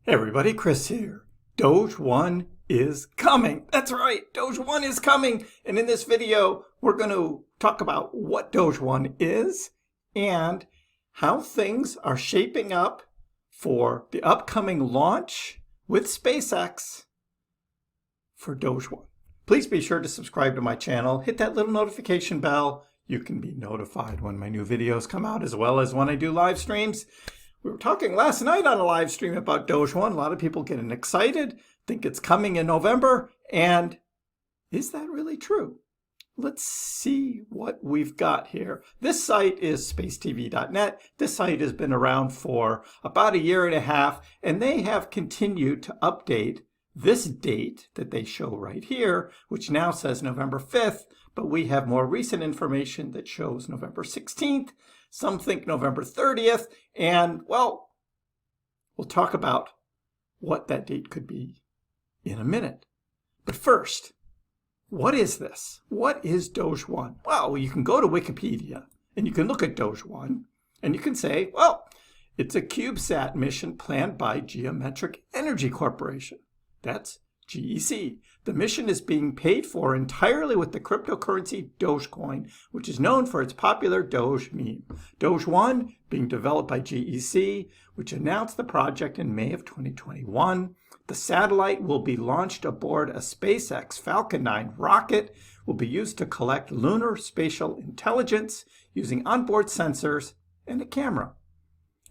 Hey everybody, Chris here. Doge-1 is coming. That's right, Doge-1 is coming. And in this video, we're going to talk about what Doge-1 is and how things are shaping up for the upcoming launch with SpaceX for Doge-1. Please be sure to subscribe to my channel. Hit that little notification bell. You can be notified when my new videos come out as well as when I do live streams. We were talking last night on a live stream about Doge-1. A lot of people getting excited, think it's coming in November. And is that really true? Let's see what we've got here. This site is spacetv.net. This site has been around for about a year and a half, and they have continued to update this date that they show right here, which now says November 5th, but we have more recent information that shows November 16th. Some think November 30th, and well, we'll talk about what that date could be in a minute. But first, what is this? What is Doge-1? Well, you can go to Wikipedia and you can look at Doge-1 and you can say, well, it's a CubeSat mission planned by Geometric Energy Corporation. That's GEC. The mission is being paid for entirely with the cryptocurrency Dogecoin, which is known for its popular Doge meme. Doge-1 being developed by GEC, which announced the project in May of 2021. The satellite will be launched aboard a SpaceX Falcon 9 rocket, will be used to collect lunar spatial intelligence using onboard sensors and a camera.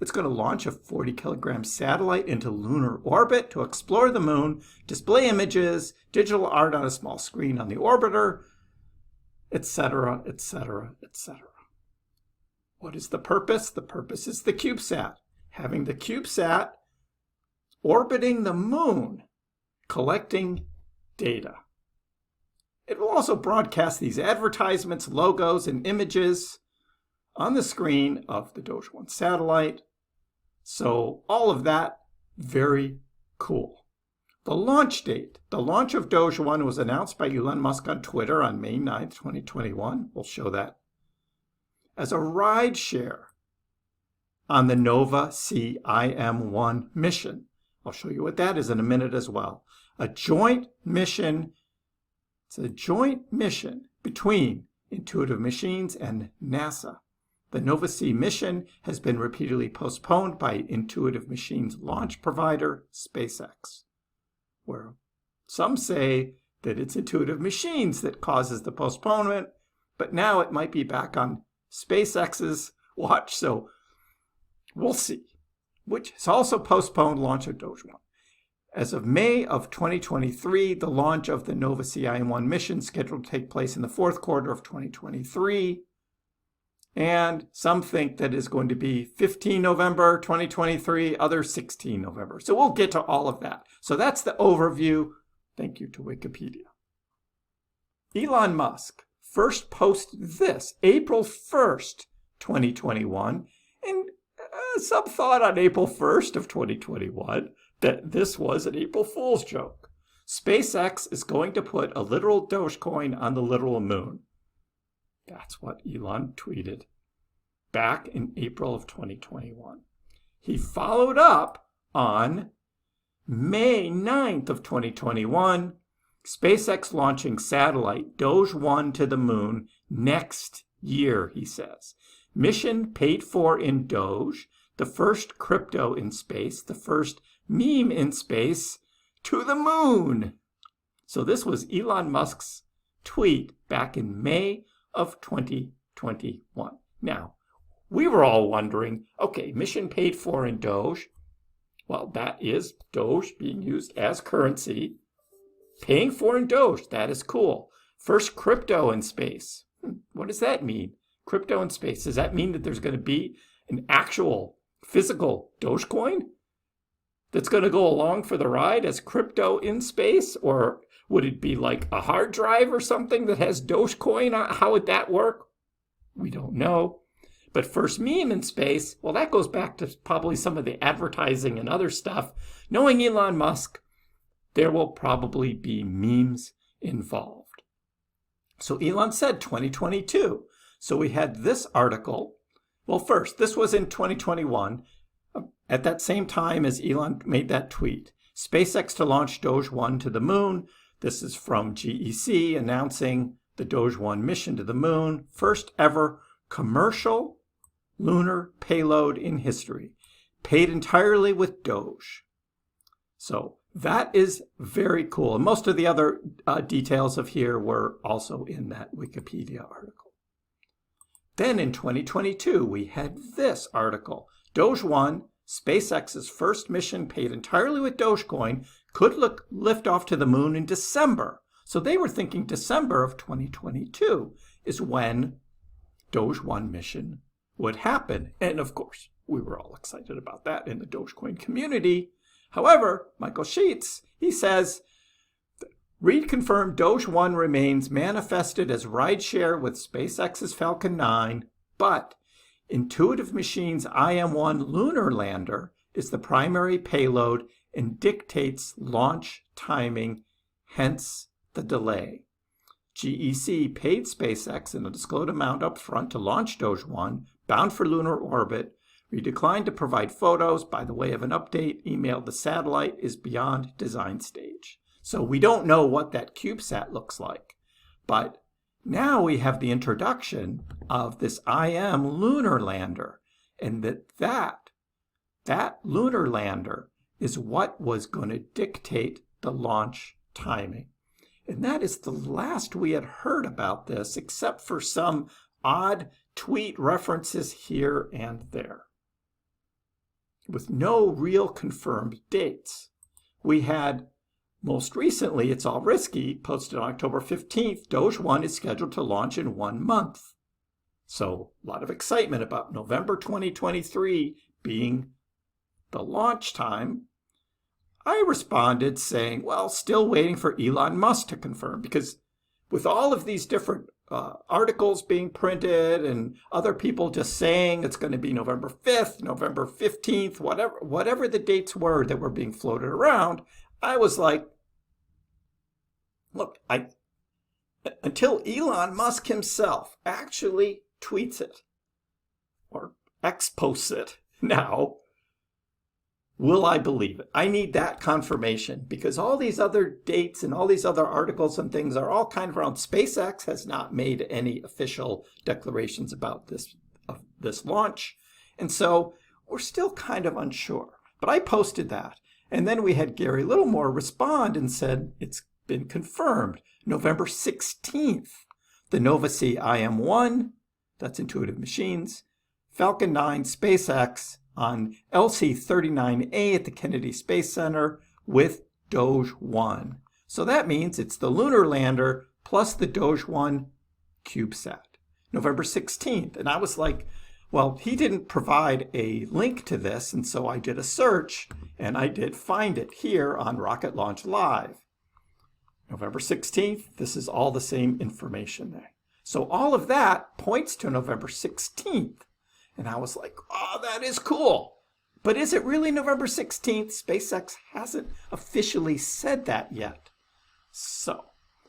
It's going to launch a 40-kilogram satellite into lunar orbit to explore the moon, display images, digital art on a small screen on the orbiter, etc., etc., etc. What is the purpose? The purpose is the CubeSat. Having the CubeSat orbiting the moon, collecting data. It will also broadcast these advertisements, logos, and images on the screen of the Doge-1 satellite. So all of that, very cool. The launch date. The launch of Doge-1 was announced by Elon Musk on Twitter on May 9th, 2021. We'll show that. As a ride share on the Nova CIM-1 mission. I'll show you what that is in a minute as well. A joint mission. It's a joint mission between Intuitive Machines and NASA. The Nova C mission has been repeatedly postponed by Intuitive Machines launch provider, SpaceX, where some say that it's Intuitive Machines that causes the postponement, but now it might be back on SpaceX's watch, so we'll see, which has also postponed launch of Doge-1. As of May of 2023, the launch of the Nova CIM-1 mission scheduled to take place in the fourth quarter of 2023. And some think that is going to be 15 November 2023, others 16 November. So we'll get to all of that. So that's the overview. Thank you to Wikipedia. Elon Musk first posted this April 1st, 2021. And some thought on April 1st of 2021 that this was an April Fool's joke. SpaceX is going to put a literal Dogecoin on the literal moon. That's what Elon tweeted back in April of 2021. He followed up on May 9th of 2021, SpaceX launching satellite Doge-1 to the moon next year, he says. Mission paid for in Doge, the first crypto in space, the first meme in space, to the moon. So this was Elon Musk's tweet back in May of 2021. Now, we were all wondering, okay, mission paid for in Doge. Well, that is Doge being used as currency. Paying for in Doge, that is cool. First crypto in space. What does that mean? Crypto in space. Does that mean that there's going to be an actual physical Dogecoin that's going to go along for the ride as crypto in space? Or would it be like a hard drive or something that has Dogecoin? How would that work? We don't know. But first meme in space, well, that goes back to probably some of the advertising and other stuff. Knowing Elon Musk, there will probably be memes involved. So Elon said 2022. So we had this article. Well, first, this was in 2021. at that same time as Elon made that tweet, SpaceX to launch Doge-1 to the moon. This is from GEC announcing the Doge-1 mission to the moon, first ever commercial lunar payload in history, paid entirely with Doge. So that is very cool. And most of the other details of here were also in that Wikipedia article. Then in 2022, we had this article. Doge-1, SpaceX's first mission paid entirely with Dogecoin, could lift off to the moon in December. So they were thinking December of 2022 is when Doge-1 mission would happen. And of course, we were all excited about that in the Dogecoin community. However, Michael Sheets, he says, Reed confirmed Doge-1 remains manifested as rideshare with SpaceX's Falcon 9, but Intuitive Machines' IM-1 lunar lander is the primary payload and dictates launch timing, hence the delay. GEC paid SpaceX an undisclosed amount up front to launch Doge-1, bound for lunar orbit. We declined to provide photos. By the way of an update, emailed the satellite is beyond design stage. So we don't know what that CubeSat looks like. But now we have the introduction of this IM lunar lander. And that lunar lander is what was going to dictate the launch timing. And that is the last we had heard about this, except for some odd tweet references here and there, with no real confirmed dates. We had, most recently, It's All Risky, posted on October 15th, Doge-1 is scheduled to launch in 1 month. So a lot of excitement about November 2023 being the launch time. I responded saying, well, still waiting for Elon Musk to confirm, because with all of these different articles being printed and other people just saying it's going to be November 5th, November 15th, whatever the dates were that were being floated around, I was like, look, until Elon Musk himself actually tweets it or X posts it now, will I believe it? I need that confirmation, because all these other dates and all these other articles and things are all kind of around. SpaceX has not made any official declarations about this launch. And so we're still kind of unsure. But I posted that. And then we had Gary Littlemore respond and said, it's been confirmed. November 16th, the Nova C IM-1, that's Intuitive Machines, Falcon 9 SpaceX, on LC-39A at the Kennedy Space Center with Doge-1. So that means it's the lunar lander plus the Doge-1 CubeSat. November 16th. And I was like, well, he didn't provide a link to this, and so I did a search, and I did find it here on Rocket Launch Live. November 16th, this is all the same information there. So all of that points to November 16th. And I was like, oh, that is cool. But is it really November 16th? SpaceX hasn't officially said that yet. So,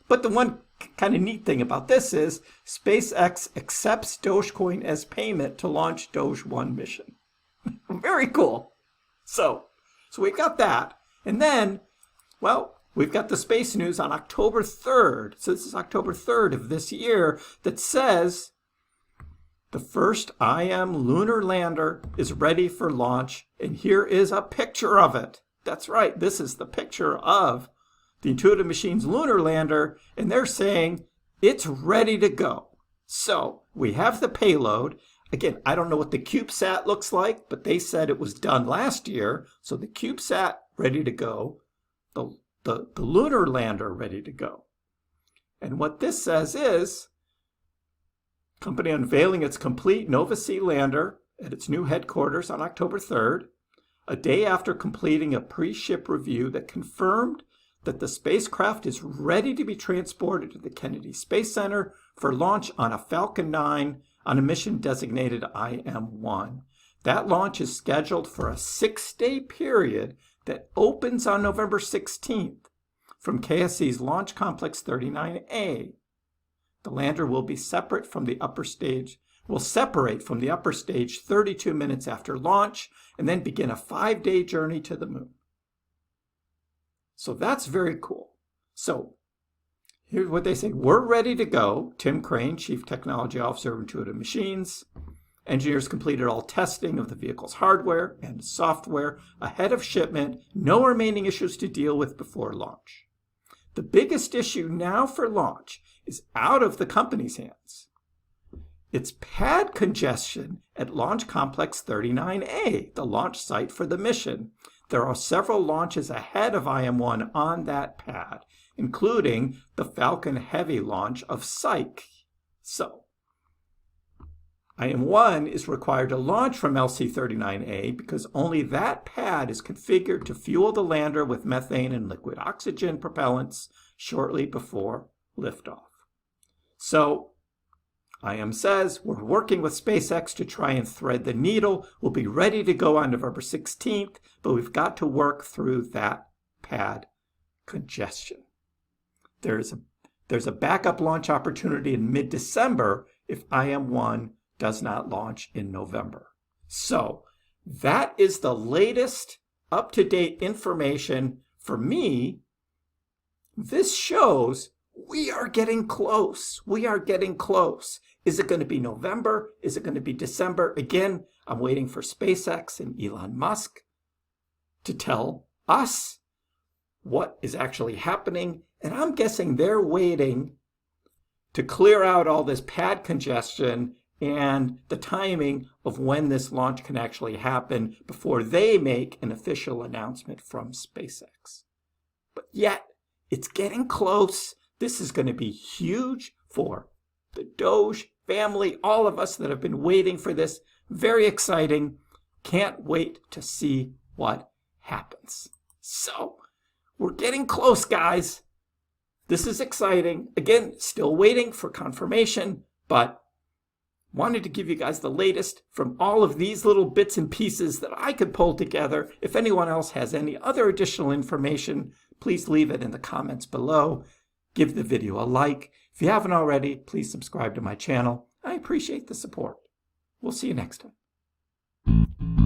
but the one kind of neat thing about this is SpaceX accepts Dogecoin as payment to launch Doge-1 mission. Very cool. So we've got that. And then, well, we've got the space news on October 3rd. So this is October 3rd of this year that says the first IM lunar lander is ready for launch, and here is a picture of it. That's right, this is the picture of the Intuitive Machines lunar lander, and they're saying it's ready to go. So we have the payload. Again, I don't know what the CubeSat looks like, but they said it was done last year. So the CubeSat ready to go, the lunar lander ready to go. And what this says is, company unveiling its complete Nova C lander at its new headquarters on October 3rd, a day after completing a pre-ship review that confirmed that the spacecraft is ready to be transported to the Kennedy Space Center for launch on a Falcon 9 on a mission designated IM-1. That launch is scheduled for a 6-day period that opens on November 16th from KSC's Launch Complex 39A. The lander will be separate from the upper stage will separate from the upper stage 32 minutes after launch and then begin a 5-day journey to the moon. So that's very cool. So here's what they say. We're ready to go. Tim Crane, Chief Technology Officer of Intuitive Machines. Engineers completed all testing of the vehicle's hardware and software ahead of shipment. No remaining issues to deal with before launch. The biggest issue now for launch is out of the company's hands. It's pad congestion at Launch Complex 39A, the launch site for the mission. There are several launches ahead of IM-1 on that pad, including the Falcon Heavy launch of Psyche. So, IM-1 is required to launch from LC-39A because only that pad is configured to fuel the lander with methane and liquid oxygen propellants shortly before liftoff. So, IM says we're working with SpaceX to try and thread the needle. We'll be ready to go on November 16th, but we've got to work through that pad congestion. There's a backup launch opportunity in mid-December if IM-1 does not launch in November. So that is the latest up-to-date information for me. This shows we are getting close. We are getting close. Is it going to be November? Is it going to be December? Again, I'm waiting for SpaceX and Elon Musk to tell us what is actually happening. And I'm guessing they're waiting to clear out all this pad congestion and the timing of when this launch can actually happen before they make an official announcement from SpaceX. But yet, it's getting close. This is going to be huge for the Doge family, all of us that have been waiting for this. Very exciting. Can't wait to see what happens. So, we're getting close, guys. This is exciting. Again, still waiting for confirmation, but wanted to give you guys the latest from all of these little bits and pieces that I could pull together. If anyone else has any other additional information, please leave it in the comments below. Give the video a like. If you haven't already, please subscribe to my channel. I appreciate the support. We'll see you next time.